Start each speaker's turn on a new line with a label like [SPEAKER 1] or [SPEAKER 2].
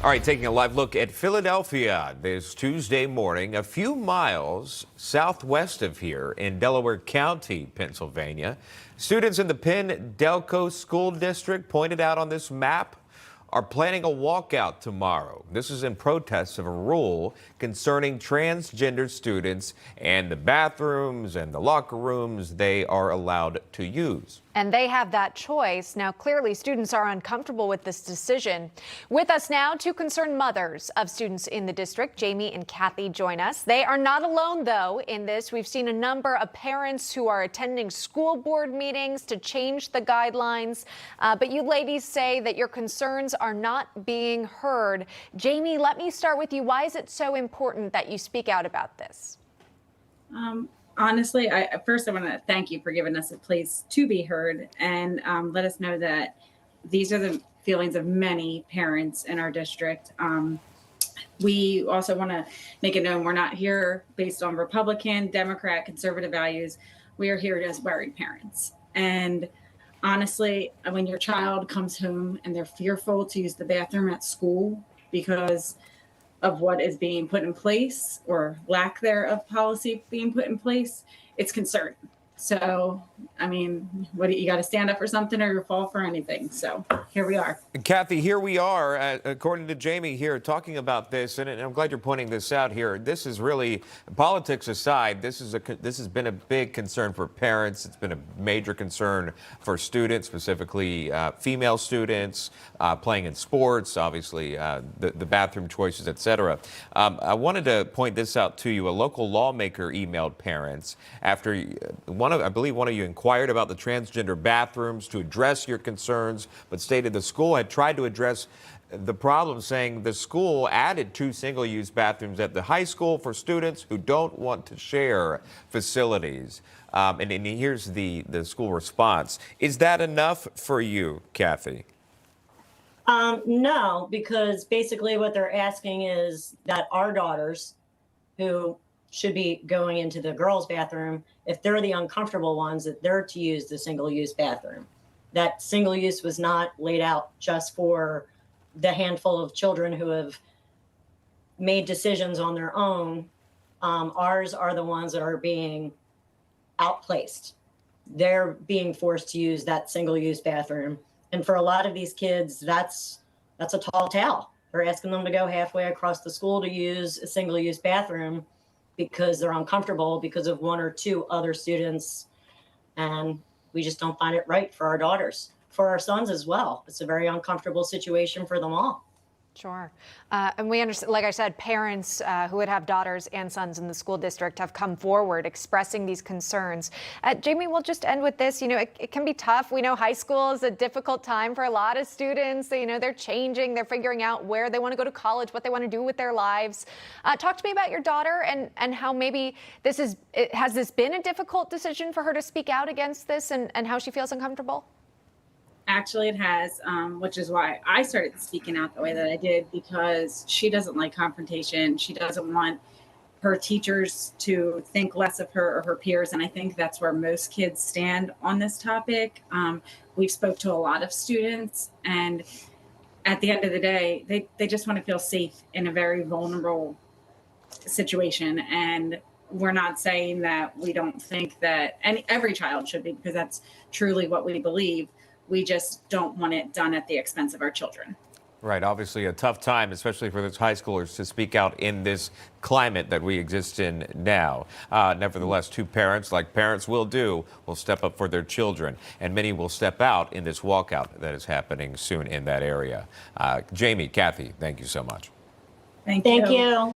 [SPEAKER 1] All right, taking a live look at Philadelphia this Tuesday morning, a few miles southwest of here in Delaware County, Pennsylvania. Students in the Penn-Delco School District, pointed out on this map, are planning a walkout tomorrow. This is in protest of a rule concerning transgender students and the bathrooms and the locker rooms they are allowed to use.
[SPEAKER 2] And they have that choice. Now, clearly, students are uncomfortable with this decision. With us now, two concerned mothers of students in the district. Jamie and Kathy join us. They are not alone, though, in this. We've seen a number of parents who are attending school board meetings to change the guidelines. But you ladies say that your concerns are not being heard. Jamie, let me start with you. Why is it so important that you speak out about this?
[SPEAKER 3] Honestly, first I want to thank you for giving us a place to be heard and let us know that these are the feelings of many parents in our district. We also want to make it known we're not here based on Republican, Democrat, conservative values. We are here as worried parents. And honestly, when your child comes home and they're fearful to use the bathroom at school because of what is being put in place or lack thereof policy being put in place, it's concerning. So, I mean, you got to stand up for something or you fall for anything. So here we are.
[SPEAKER 1] Kathy, here we are, according to Jamie here, talking about this, and I'm glad you're pointing this out here. This is really, politics aside, this has been a big concern for parents. It's been a major concern for students, specifically female students playing in sports, obviously the bathroom choices, etc. I wanted to point this out to you. A local lawmaker emailed parents after I believe one of you inquired about the transgender bathrooms to address your concerns, but stated the school had tried to address the problem, saying the school added 2 single-use bathrooms at the high school for students who don't want to share facilities. And here's the school response. Is that enough for you, Kathy?
[SPEAKER 4] No, because basically what they're asking is that our daughters, who should be going into the girls' bathroom, if they're the uncomfortable ones, that they're to use the single-use bathroom. That single use was not laid out just for the handful of children who have made decisions on their own. Ours are the ones that are being outplaced. They're being forced to use that single-use bathroom. And for a lot of these kids, that's a tall tale. They're asking them to go halfway across the school to use a single-use bathroom because they're uncomfortable because of 1 or 2 other students. And we just don't find it right for our daughters, for our sons as well. It's a very uncomfortable situation for them all.
[SPEAKER 2] Sure. And we understand, like I said, parents who would have daughters and sons in the school district have come forward expressing these concerns. Jamie, we'll just end with this. You know, it can be tough. We know high school is a difficult time for a lot of students. They're changing, they're figuring out where they want to go to college, what they want to do with their lives. Talk to me about your daughter and how maybe has this been a difficult decision for her to speak out against this and how she feels uncomfortable?
[SPEAKER 3] Actually, it has, which is why I started speaking out the way that I did, because she doesn't like confrontation. She doesn't want her teachers to think less of her or her peers. And I think that's where most kids stand on this topic. We've spoke to a lot of students, and at the end of the day, they just want to feel safe in a very vulnerable situation. And we're not saying that we don't think that every child should be, because that's truly what we believe. We just don't want it done at the expense of our children.
[SPEAKER 1] Right. Obviously a tough time, especially for those high schoolers, to speak out in this climate that we exist in now. Nevertheless, 2 parents, like parents will do, will step up for their children, and many will step out in this walkout that is happening soon in that area. Jamie, Kathy, thank you so much.
[SPEAKER 3] Thank
[SPEAKER 4] you.